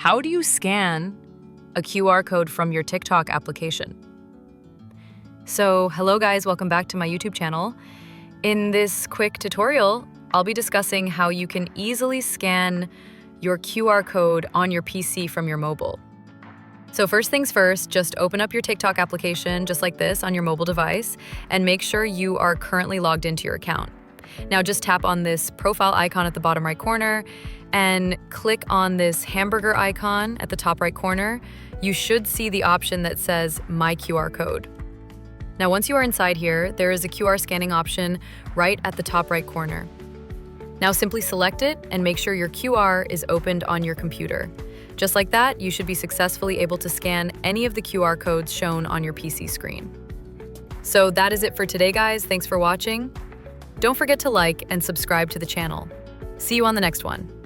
How do you scan a QR code from your TikTok application? So, hello guys, welcome back to my YouTube channel. In this quick tutorial, I'll be discussing how you can easily scan your QR code on your PC from your mobile. So first things first, just open up your TikTok application just like this on your mobile device and make sure you are currently logged into your account. Now just tap on this profile icon at the bottom right corner and click on this hamburger icon at the top right corner. You should see the option that says My QR Code. Now once you are inside here, there is a QR scanning option right at the top right corner. Now simply select it and make sure your QR is opened on your computer. Just like that, you should be successfully able to scan any of the QR codes shown on your PC screen. So that is it for today, guys. Thanks for watching. Don't forget to like and subscribe to the channel. See you on the next one.